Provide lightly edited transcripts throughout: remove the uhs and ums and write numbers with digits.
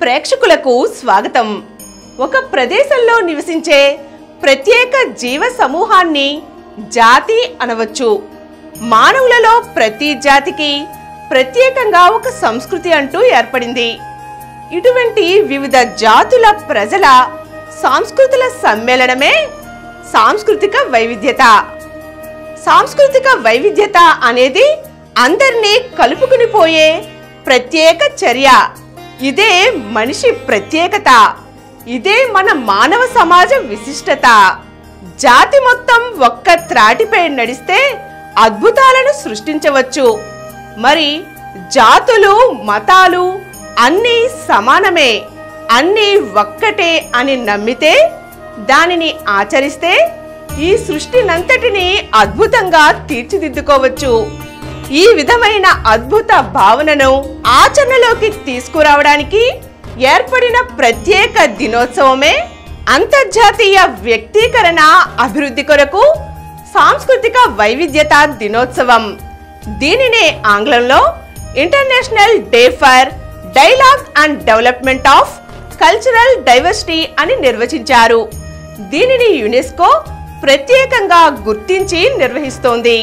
ప్రేక్షకులకు స్వాగతం. ఒక ప్రదేశంలో నివసించే ప్రత్యేక జీవ సమూహాన్ని జాతి అనవచ్చు. మానవులలో ప్రతి జాతికి ప్రత్యేకంగా ఒక సంస్కృతి అంటూ ఏర్పడింది. ఇటువంటి వివిధ జాతుల ప్రజల సాంస్కృతుల సమ్మేళనమే సాంస్కృతిక వైవిధ్యత. సాంస్కృతిక వైవిధ్యత అనేది అందరినీ కలుపుకుని పోయే ప్రత్యేక చర్య. ఇదే మనిషి ప్రత్యేకత. ఇదే మన మానవ సమాజ విశిష్టత. జాతి మొత్తం ఒక్క త్రాటిపై నడిస్తే అద్భుతాలను సృష్టించవచ్చు. మరి జాతులు, మతాలు అన్నీ సమానమే, అన్నీ ఒక్కటే అని నమ్మితే, దానిని ఆచరిస్తే ఈ సృష్టినంతటిని అద్భుతంగా తీర్చిదిద్దుకోవచ్చు. ఈ విధమైన అద్భుత భావనను ఆచరణలోకి తీసుకురావడానికి ఏర్పడిన ప్రత్యేక దినోత్సవమే అంతర్జాతీయ వ్యక్తీకరణ అభివృద్ధి కొరకు సాంస్కృతిక వైవిధ్యత దినోత్సవం. దీనినే ఆంగ్లంలో international day for dialogue and development of cultural diversity అని నిర్వచించారు. దీనిని యునెస్కో ప్రత్యేకంగా గుర్తించి నిర్వహిస్తోంది.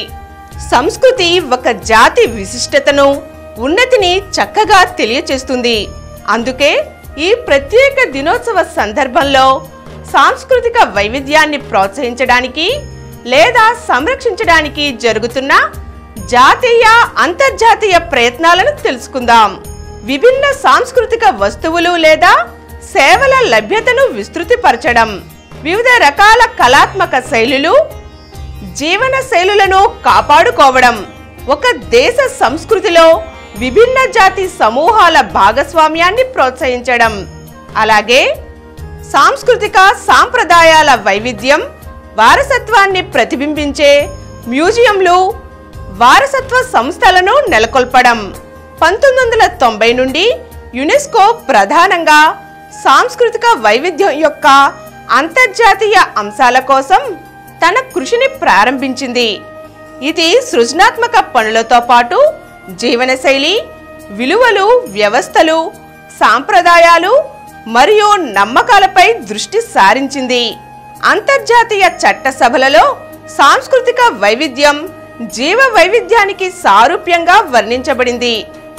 సంస్కృతి ఒక జాతి విశిష్టతను, ఉన్నతిని చక్కగా తెలియచేస్తుంది. అందుకే ఈ ప్రత్యేక దినోత్సవ సందర్భంలో సాంస్కృతిక వైవిధ్యాన్ని ప్రోత్సహించడానికి లేదా సంరక్షించడానికి జరుగుతున్న జాతీయ, అంతర్జాతీయ ప్రయత్నాలను తెలుసుకుందాం. విభిన్న సాంస్కృతిక వస్తువులు లేదా సేవల లభ్యతను విస్తృతిపరచడం, వివిధ రకాల కళాత్మక శైలులు, జీవన శైలులను కాపాడుకోవడం, ఒక దేశ సంస్కృతిలో విభిన్న జాతి సమూహాల భాగస్వామ్యాన్ని ప్రోత్సహించడం, అలాగే సాంస్కృతిక సాంప్రదాయాల వైవిధ్యం, వారసత్వాన్ని ప్రతిబింబించే మ్యూజియంలు, వారసత్వ సంస్థలను నెలకొల్పడం. 1990 నుండి యునెస్కో ప్రధానంగా సాంస్కృతిక వైవిధ్యం యొక్క అంతర్జాతీయ అంశాల కోసం తన కృషిని ప్రారంభించింది. ఇది సృజనాత్మక పనులతో పాటు జీవనశైలి, విలువలు, వ్యవస్థలు, సాంప్రదాయాలు మరియు నమ్మకాలపై దృష్టి సారించింది. అంతర్జాతీయ చట్టసభలలో సాంస్కృతిక వైవిధ్యం జీవ వైవిధ్యానికి సారూప్యంగా వర్ణించబడింది.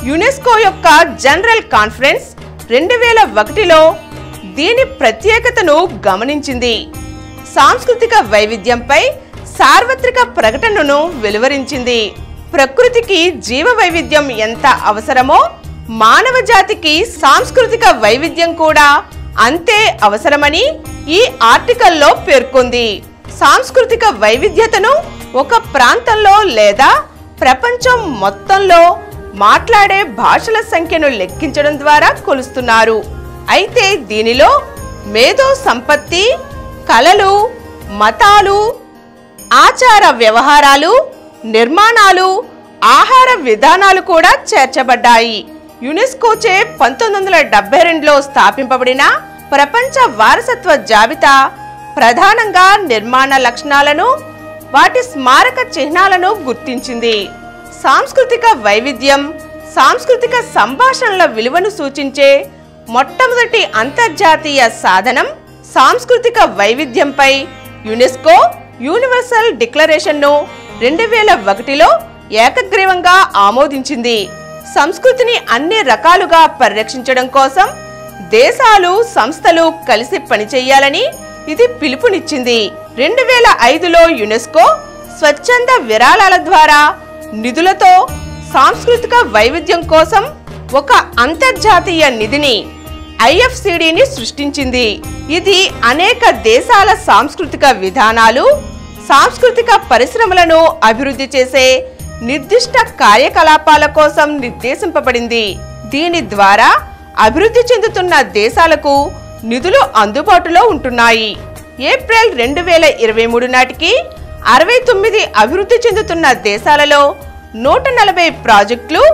యునెస్కో యొక్క జనరల్ కాన్ఫరెన్స్ 2001లో దీని ప్రత్యేకతను గమనించింది. సాంస్కృతిక వైవిధ్యంపై సార్వత్రిక ప్రకటనను వెలువరించింది. ప్రకృతికి జీవ వైవిధ్యం ఎంత అవసరమో మానవ జాతికి సాంస్కృతిక వైవిధ్యం కూడా అంతే అవసరమని ఈ ఆర్టికల్లో పేర్కొంది. సాంస్కృతిక వైవిధ్యతను ఒక ప్రాంతంలో లేదా ప్రపంచం మొత్తంలో మాట్లాడే భాషల సంఖ్యను లెక్కించడం ద్వారా కొలుస్తున్నారు. అయితే దీనిలో మేధో సంపత్తి, కళలు, మతాలు, ఆచార వ్యవహారాలు, నిర్మాణాలు, ఆహార విధానాలు కూడా చేర్చబడ్డాయి. యునెస్కోచే 1972లో స్థాపింపబడిన ప్రపంచ వారసత్వ జాబితా ప్రధానంగా నిర్మాణ లక్షణాలను, వాటి స్మారక చిహ్నాలను గుర్తించింది. సాంస్కృతిక వైవిధ్యం, సాంస్కృతిక సంభాషణల విలువను సూచించే మొట్టమొదటి అంతర్జాతీయ సాధనం సాంస్కృతిక వైవిధ్యంపై యునెస్కో యూనివర్సల్ డిక్లరేషన్ను 2001లో ఏకగ్రీవంగా ఆమోదించింది. సంస్కృతిని అన్ని రకాలుగా పరిరక్షించడం కోసం దేశాలు, సంస్థలు కలిసి పనిచేయాలని ఇది పిలుపునిచ్చింది. 2005లో యునెస్కో స్వచ్ఛంద విరాళాల ద్వారా నిధులతో సాంస్కృతిక వైవిధ్యం కోసం ఒక అంతర్జాతీయ నిధిని IFCDని సృష్టించింది. ఇది అనేక దేశాల సాంస్కృతిక విధానాలు, సాంస్కృతిక పరిశ్రమలను అభివృద్ధి చేసే నిర్దిష్ట కార్యకలాపాల కోసం నిర్దేశింపబడింది. దీని ద్వారా అభివృద్ధి చెందుతున్న దేశాలకు నిధులు అందుబాటులో ఉంటున్నాయి. ఏప్రిల్ 2023 నాటికి 69 అభివృద్ధి చెందుతున్న దేశాలలో 140 ప్రాజెక్టులు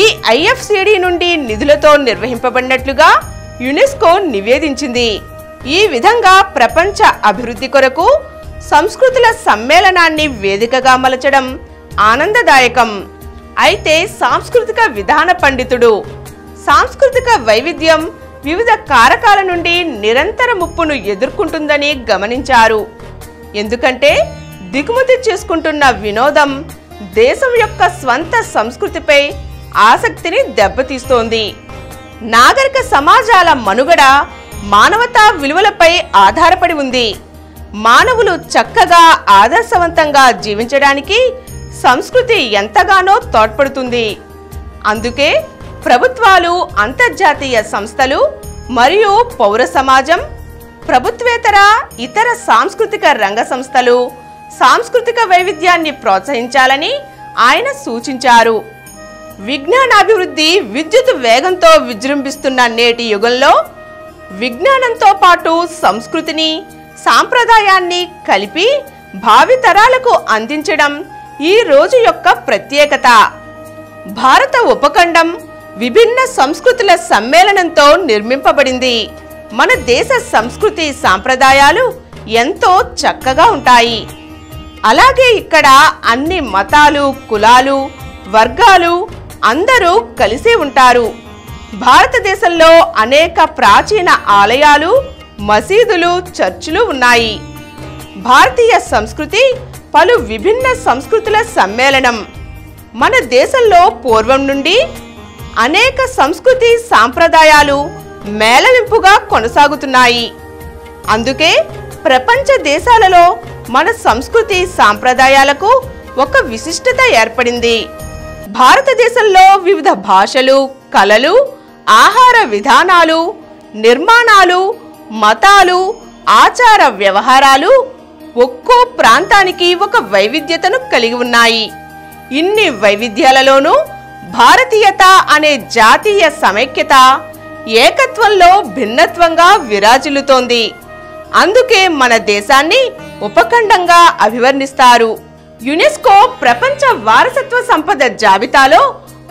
ఈ IFCD నుండి నిధులతో నిర్వహింపబడినట్లుగా యునెస్కో నివేదించింది. ఈ విధంగా ప్రపంచ అభివృద్ధి కొరకు సంస్కృతుల సమ్మేళనాన్ని వేదికగా మలచడం ఆనందదాయకం. అయితే సాంస్కృతిక విధాన పండితుడు సాంస్కృతిక వైవిధ్యం వివిధ కారకాల నుండి నిరంతర ముప్పును ఎదుర్కొంటుందని గమనించారు. ఎందుకంటే దిగుమతి చేసుకుంటున్న వినోదం దేశం యొక్క స్వంత సంస్కృతిపై ఆసక్తిని దెబ్బతీస్తోంది. నాగరిక సమాజాల మనుగడ మానవతా విలువలపై ఆధారపడి ఉంది. మానవులు చక్కగా ఆదర్శవంతంగా జీవించడానికి సంస్కృతి ఎంతగానో తోడ్పడుతుంది. అందుకే ప్రభుత్వాలు, అంతర్జాతీయ సంస్థలు మరియు పౌర సమాజం, ప్రభుత్వేతర ఇతర సాంస్కృతిక రంగ సంస్థలు సాంస్కృతిక వైవిధ్యాన్ని ప్రోత్సహించాలని ఆయన సూచించారు. విజ్ఞానాభివృద్ధి విద్యుత్ వేగంతో విజృంభిస్తున్న నేటి యుగంలో విజ్ఞానంతో పాటు సంస్కృతిని, సాంప్రదాయాన్ని కలిపి భావితరాలకు అందించడం ఈ రోజు యొక్క ప్రత్యేకత. భారత ఉపఖండం విభిన్న సంస్కృతుల సమ్మేళనంతో నిర్మింపబడింది. మన దేశ సంస్కృతి సాంప్రదాయాలు ఎంతో చక్కగా ఉంటాయి. అలాగే ఇక్కడ అన్ని మతాలు, కులాలు, వర్గాలు అందరూ కలిసి ఉంటారు. భారతదేశంలో అనేక ప్రాచీన ఆలయాలు, మసీదులు, చర్చిలు ఉన్నాయి. భారతీయ సంస్కృతి పలు విభిన్న సంస్కృతుల సమ్మేళనం. మన దేశంలో పూర్వం నుండి అనేక సంస్కృతి సాంప్రదాయాలు మేళవింపుగా కొనసాగుతున్నాయి. అందుకే ప్రపంచ దేశాలలో మన సంస్కృతి సాంప్రదాయాలకు ఒక విశిష్టత ఏర్పడింది. భారతదేశంలో వివిధ భాషలు, కళలు, ఆహార విధానాలు, నిర్మాణాలు, మతాలు, ఆచార వ్యవహారాలు ఒక్కో ప్రాంతానికి ఒక వైవిధ్యతను కలిగి ఉన్నాయి. ఇన్ని వైవిధ్యాలలోనూ భారతీయత అనే జాతీయ సమైక్యత ఏకత్వంలో భిన్నత్వంగా విరాజిల్లుతోంది. అందుకే మన దేశాన్ని ఉపఖండంగా అభివర్ణిస్తారు. యునెస్కో ప్రపంచ వారసత్వ సంపద జాబితాలో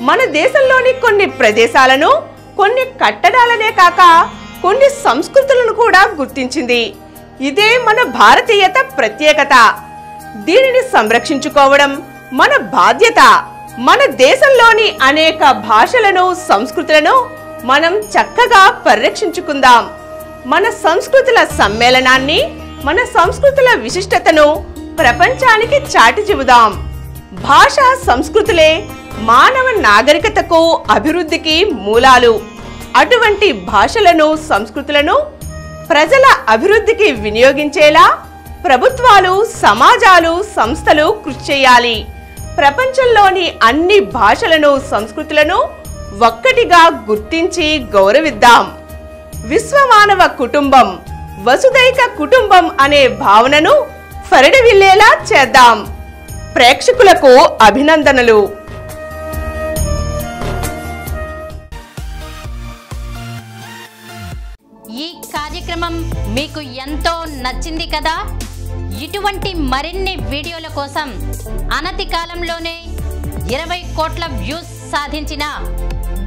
మన దేశంలోని కొన్ని ప్రదేశాలను, కొన్ని కట్టడాలనే కాక కొన్ని సంస్కృతులను కూడా గుర్తించింది. ఇదే మన భారతీయత ప్రత్యేకత. దీనిని సంరక్షించుకోవడం మన బాధ్యత. మన దేశంలోని అనేక భాషలను, సంస్కృతులను మనం చక్కగా పరిరక్షించుకుందాం. మన సంస్కృతుల సమ్మేళనాన్ని, మన సంస్కృతుల విశిష్టతను ప్రపంచానికి చాటి చెబుదాం. భాషా సంస్కృతులే మానవ నాగరికతకు, అభివృద్ధికి మూలాలు. అటువంటి భాషలను, సంస్కృతులను ప్రజల అభివృద్ధికి వినియోగించేలా ప్రభుత్వాలు, సమాజాలు, సంస్థలు కృషి చేయాలి. ప్రపంచంలోని అన్ని భాషలను, సంస్కృతులను ఒక్కటిగా గుర్తించి గౌరవిద్దాం. విశ్వమానవ కుటుంబం, వసుదైక కుటుంబం అనే భావనను ఫరిడవిల్లేలా చేద్దాం. ప్రేక్షకులకు అభినందనలు. ఈ కార్యక్రమం మీకు ఎంతో నచ్చింది కదా. ఇటువంటి మరిన్ని వీడియోల కోసం అనతి కాలంలోనే 20 కోట్ల వ్యూస్ సాధించిన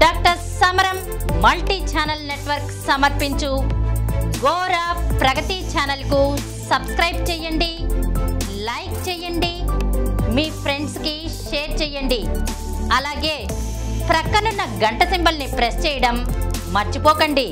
డాక్టర్ సమరం మల్టీ ఛానల్ నెట్వర్క్ సమర్పించు గోరా ప్రగతి ఛానల్కు సబ్స్క్రైబ్ చేయండి, లైక్ చేయండి, మీ ఫ్రెండ్స్కి షేర్ చేయండి. అలాగే ప్రక్కనున్న గంట సింబల్ని ప్రెస్ చేయడం మర్చిపోకండి.